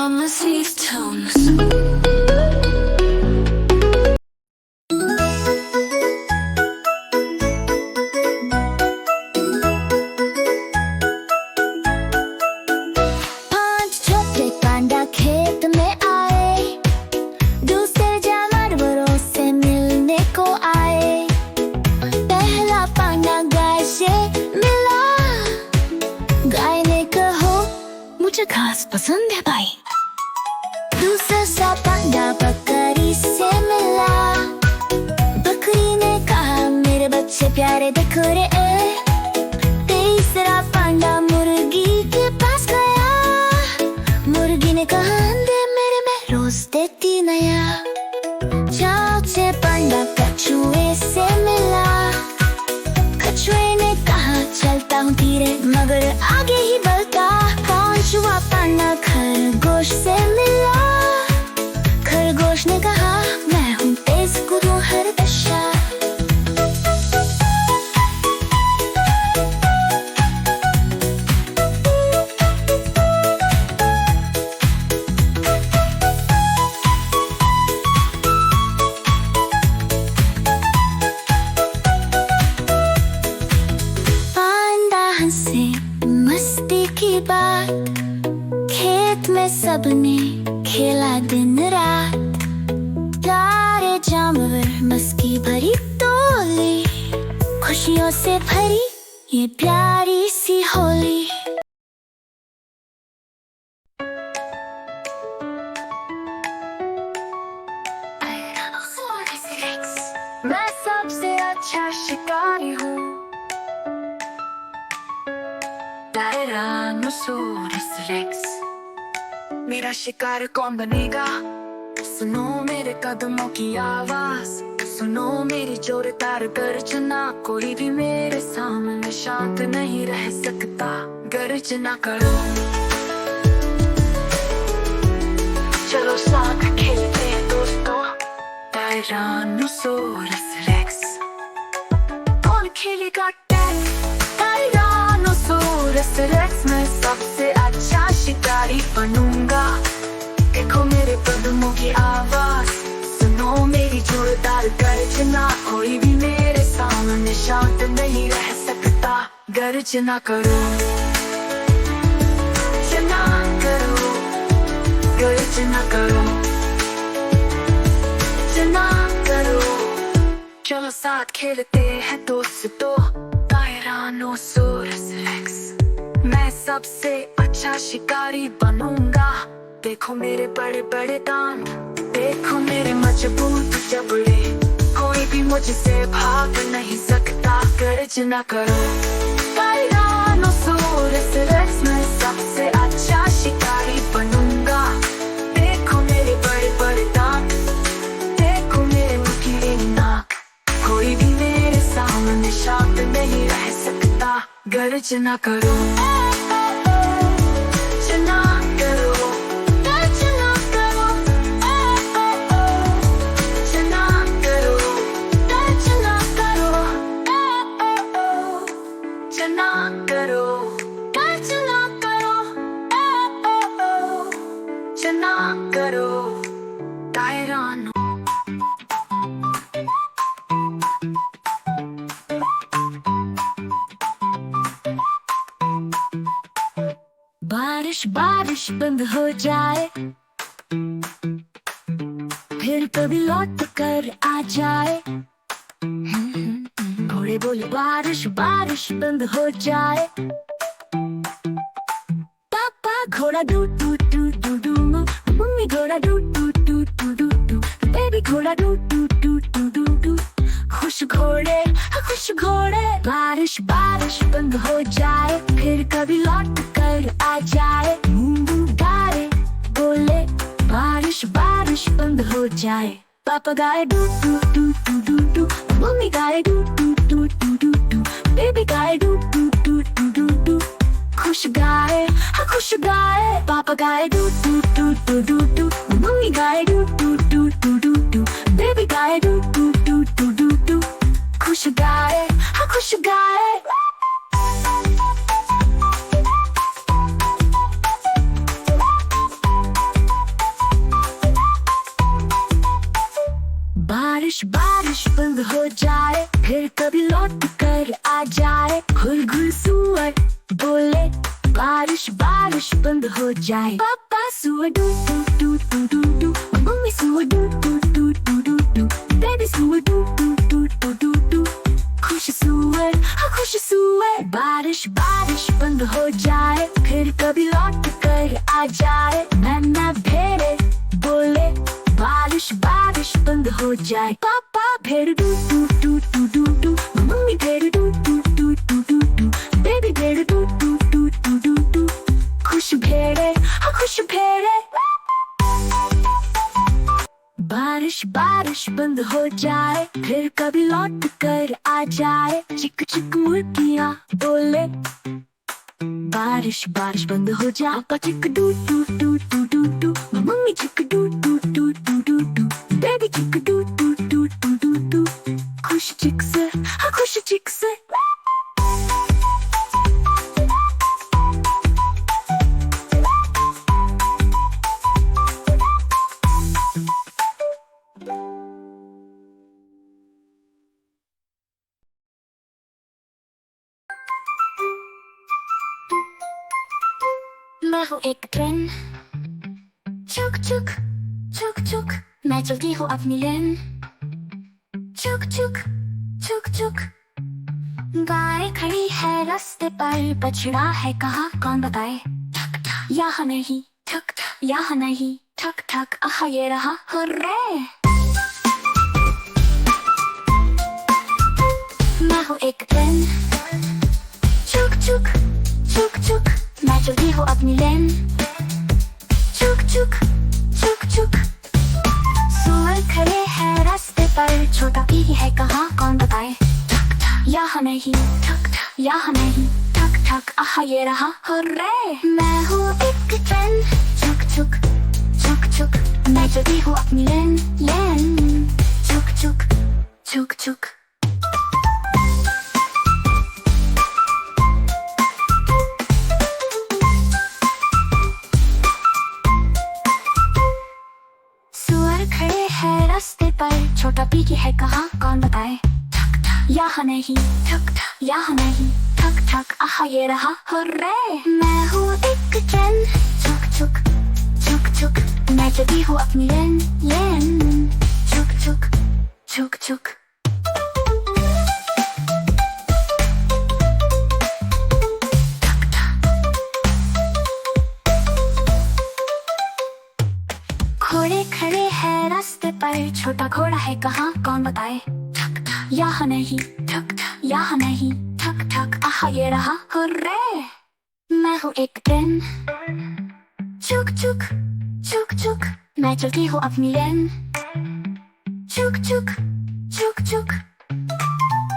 Thomas Leaf Tones. खेत में आए, दूसरे जानवरों से मिलने को आए। पहला पांडा गाय से मिला, गाय ने कहा मुझे घास पसंद है भाई। दूसरा सा पांडा बकरी से मिला, बकरी ने कहा मेरे बच्चे प्यारे दिख रहे। तीसरा पांडा मुर्गी के पास गया, मुर्गी ने कहा अंडे मेरे में रोज देती नया। चौथे पांडा कछुए से मिला, कछुए ने कहा चलता हूँ धीरे मगर आगे ही बढ़ता। पांचवा पांडा खरगोश से मिला, खरगोश ने कहा मैं हूँ तेज कूदूं हर दिशा। मस्ती की बात, खेत में सबने खेला दिन रात। प्यारे जानवर मस्ती भरी टोली, खुशियों से भरी ये प्यारी सी होली। मैं सबसे अच्छा शिकारी हूँ, टायरानोसोरस रेक्स। मेरा शिकार कौन बनेगा? सुनो मेरे कदमों की आवाज, सुनो मेरी जोरदार गर्जना। कोई भी मेरे सामने शांत नहीं रह सकता, गर्जना करो। चलो साथ खेलते हैं दोस्तों, टायरानोसोरस रेक्स। कौन खेलेगा टायरानोसोरस रेक्स? मैं सबसे अच्छा शिकारी बनूंगा। देखो मेरे कदमों की आवाज, सुनो मेरी जोरदार गर्जना। कोई भी मेरे सामने शांत नहीं रह सकता, गर्जना करो। गर्जना करो, गर्जना करो, गर्जना करो। चलो साथ खेलते हैं दोस्तों, टायरानोसोरस रेक्स। मैं सबसे अच्छा शिकारी बनूंगा। देखो मेरे बड़े बड़े दांत, देखो मेरे मजबूत जबड़े। कोई भी मुझसे भाग नहीं सकता, गर्जना करो। टायरानोसोरस रेक्स, मैं सबसे अच्छा शिकारी बनूंगा। देखो मेरे बड़े बड़े दांत, देखो मेरे नुकीले नाक। कोई भी मेरे सामने शांत नहीं रह सकता, गर्जना करो। बारिश बारिश बंद हो जाए, फिर कभी लौट कर आ जाए। घोड़े बोले बारिश बारिश बंद हो जाए। पापा घोड़ा doo doo doo doo doo, मम्मी घोड़ा doo doo doo doo doo doo, baby घोड़ा doo doo doo doo doo doo. खुश घोड़े खुश घोड़े। बारिश बारिश बंद हो जाए, फिर कभी लौट कर आ जाए। गाए बोले बारिश बारिश बंद हो जाए। पापा गाए doo doo doo doo doo doo, मम्मी गाए doo doo doo doo doo doo, baby गाए doo doo doo doo doo doo. खुश गाए खुश गाए। पापा गाए doo doo doo doo doo doo, मम्मी गाए doo doo doo doo doo doo, baby गाए doo doo doo doo doo doo. खुश गाए खुश गाए। फिर कभी लौट कर आ जाए। घुल घुल सुअर बोले बारिश बारिश बंद हो जाए। पापा सुअर doo doo doo doo doo doo, मम्मी सुअर doo doo doo doo doo doo, baby सुअर doo doo doo doo doo doo. खुश सुअर हाँ खुश सुअर, बारिश बारिश बंद हो जाए। फिर कभी लौट कर आ जाए। नन्ना भेड़े बोले बारिश बारिश बंद हो जाए। पापा भेड़ doo doo doo doo doo doo, मम्मी भेड़ doo doo doo doo doo doo, baby भेड़ doo doo doo doo doo doo. खुश भेड़े हाँ खुश भेड़े, बारिश बारिश बंद हो जाए। फिर कभी लौट कर आ जाए। चिक चिक मुर्गियाँ बोले बारिश बारिश बंद हो जाए। पापा chick doo doo doo doo doo doo, मम्मी chick doo doo doo doo doo doo, baby chick doo doo doo doo doo doo. खुश चिक से हाँ खुश चिक से। मैं हूँ एक ट्रेन, चुक चुक चुक चुक, मैं चलती हूँ अपनी लेन। चुक चुक चुक चुक, गाय खड़ी है रास्ते पर, बछड़ा है कहाँ कौन बताए। ठक ठक यहाँ नहीं, ठक ठक यहाँ नहीं, ठक ठक आहा ये रहा हुर्रे। मैं हूँ एक ट्रेन, चुक चुक चुक चुक, मैं चलती हूँ अपनी लेन। चुक चुक चुक चुक, सुअर खड़े हैं रास्ते पर, छोटा भी है कहाँ कौन बताए। ठक ठक यहाँ नहीं, ठक ठक यहाँ नहीं, ठक ठक आहा ये रहा हुर्रे। मैं हूँ एक ट्रेन, चुक चुक चुक चुक, मैं चलती हूँ अपनी लेन लेन। चुक चुक चुक चुक, रास्ते पर, छोटा पीकी है कहाँ कौन बताए। ठक ठक यहाँ नहीं, ठक ठक यहाँ नहीं, ठक ठक आहा ये रहा हुर्रे। मैं हूँ एक ट्रेन, चुक चुक चुक चुक, मैं चलती हूँ अपनी लेन लेन। चुक चुक चुक चुक, घोड़े खड़े हैं रास्ते पर, छोटा घोड़ा है कहाँ कौन बताए। ठक ठक यहाँ नहीं, ठक ठक यहाँ नहीं, ठक ठक आहा ये रहा हुर्रे। मैं हूँ एक ट्रेन, चुक चुक चुक चुक, मैं चलती हूँ अपनी लेन। चुक चुक चुक चुक,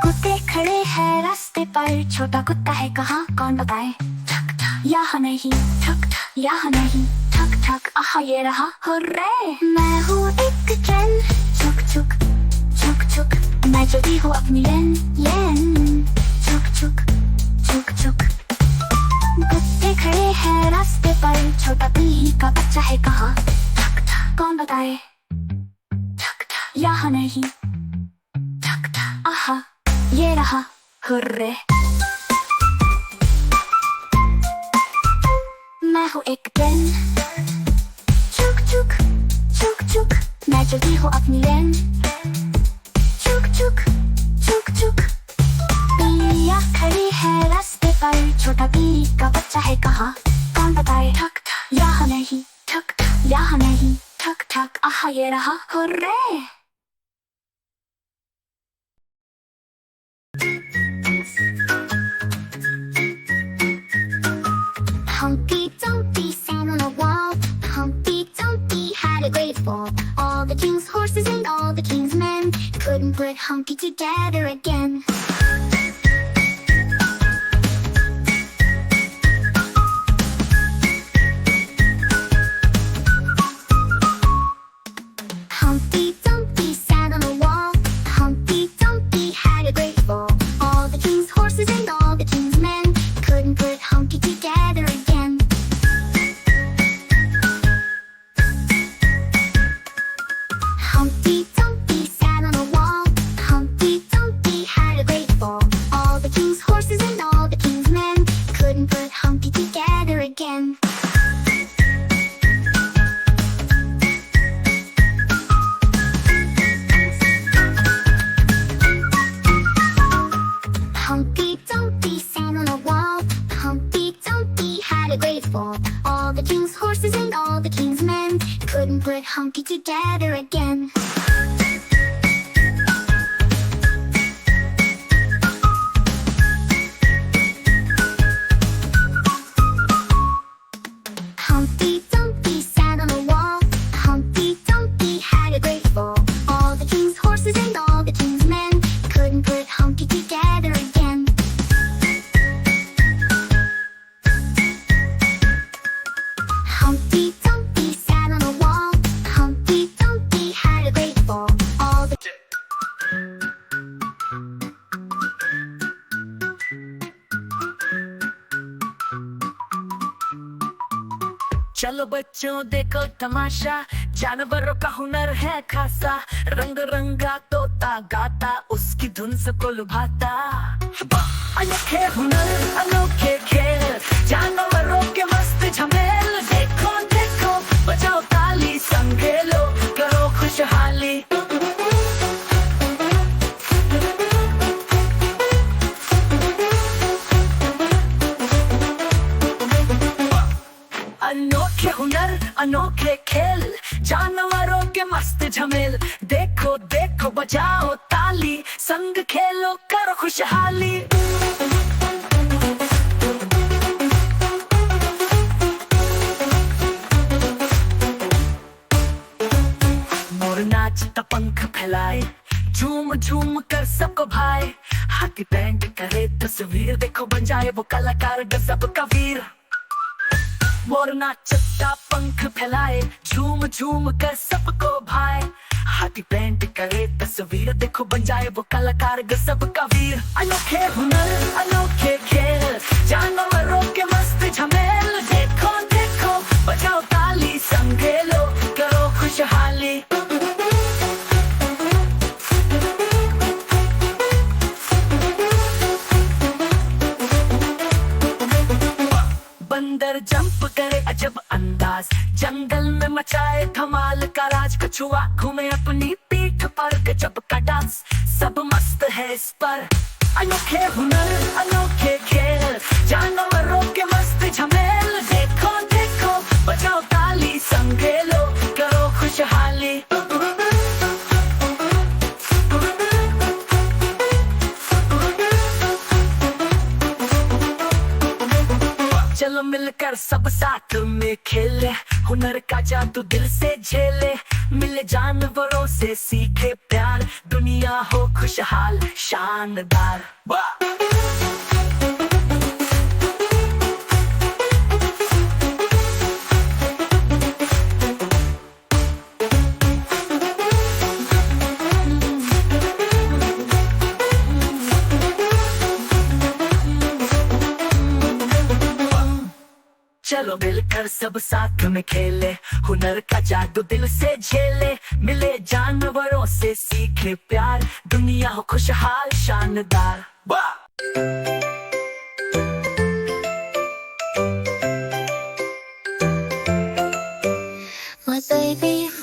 कुत्ते खड़े हैं रास्ते पर, छोटा कुत्ता है कहाँ कौन बताए। ठक ठक यहाँ नहीं, ठक ठक यहाँ नहीं, ठक ठक आहा ये रहा हुर्रे। मैं हूँ एक ट्रेन, चुक चुक चुक चुक, मैं चलती हूँ अपनी लेन लेन। चुक चुक चुक चुक, कुत्ते खड़े हैं रास्ते पर, छोटा बिल्ली का बच्चा है कहाँ। ठक ठक कौन बताए। ठक ठक यहाँ नहीं, ठक ठक आहा ये रहा हुर्रे। मैं हूँ एक ट्रेन, चुक चुक चुक चुक, मैं चलती हूँ अपनी लेन। चुक चुक चुक चुक, बिल्लियाँ खड़ी है रास्ते पर, छोटा बिल्ली का बच्चा है कहाँ कौन बताए। ठक ठक यहाँ नहीं, ठक ठक यहाँ नहीं, ठक ठक आहा ये रहा hurray. Humpty Dumpty sat on a wall. Humpty Dumpty had a great fall. All the king's horses and all the king's men couldn't put Humpty together again. Humpty Dumpty sat on a wall. Humpty Dumpty had a great fall. All the king's horses and all the king's men couldn't put Humpty together again. Humpty Dumpty sat on a wall. Humpty Dumpty had a the king's men couldn't put Humpty together again. Humpty Dumpty sat on a wall. Humpty Dumpty had a great fall. All the king's horses and all the king's men couldn't put Humpty together again. Humpty Dumpty sat on a wall. Humpty Dumpty had a great fall. All the चलो बच्चों देखो तमाशा, जानवरों का हुनर है खासा। रंग रंगा तोता गाता, उसकी धुन सबको लुभाता। अनोखे हुनर अनोखे खेल, जानवरों के मस्त झमेल। देखो देखो बजाओ ताली, संग खेलो करो खुशहाली। अनोखे हुनर अनोखे खेल, जानवरों के मस्त झमेल। देखो देखो बजाओ ताली, संग खेलो करो खुशहाली। मोर नाचता पंख फैलाए, झूम झूम कर सबको भाए। हाथी बैंड करे तस्वीर, देखो बन जाए वो कलाकार गजब का वीर। मोर नाचता पंख फैलाए, झूम झूम कर सबको भाए। हाथी पेंट करे तस्वीर, देखो बन जाए वो कलाकार गजब का वीर। अनोखे हुनर अनोखे खेल, जानवरों के मस्त झमेल। देखो देखो बजाओ ताली, संग खेलो करो खुशहाली। बंदर जंप करे अजब अंदाज, जंगल में मचाए धमाल का राज। कछुआ घूमे अपनी पीठ पर, गजब का डांस सब मस्त है इस पर। अनोखे हुनर अनोखे खेल, जानवरों के मस्त झमेल। देखो देखो बजाओ ताली, संग खेलो करो खुशहाली। चलो मिलकर सब साथ में खेले, हुनर का जादू दिल से झेले। मिले जानवरों से सीखे प्यार, दुनिया हो खुशहाल शानदार। चलो मिलकर सब साथ में खेले, हुनर का जादू दिल से झेले। मिले जानवरों से सीखे प्यार, दुनिया हो खुशहाल शानदार।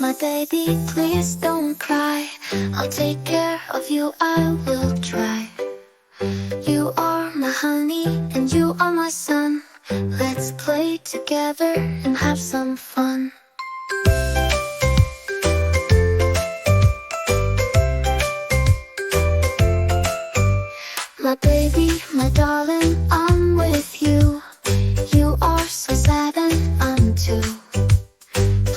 My baby, please don't cry. I'll take care of you, I will try. You are my honey and you are my sun. Let's play together and have some fun. My baby, my darling, I'm with you. You are so sad and I'm too.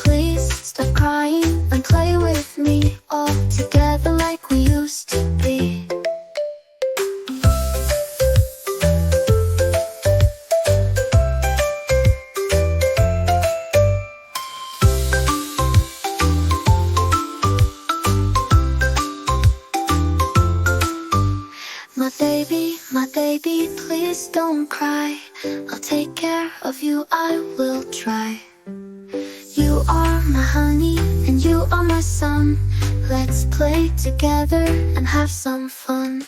Please stop crying and play with me, all together like we used to be. My baby, please don't cry. I'll take care of you, I will try. You are my honey and you are my sun. Let's play together and have some fun.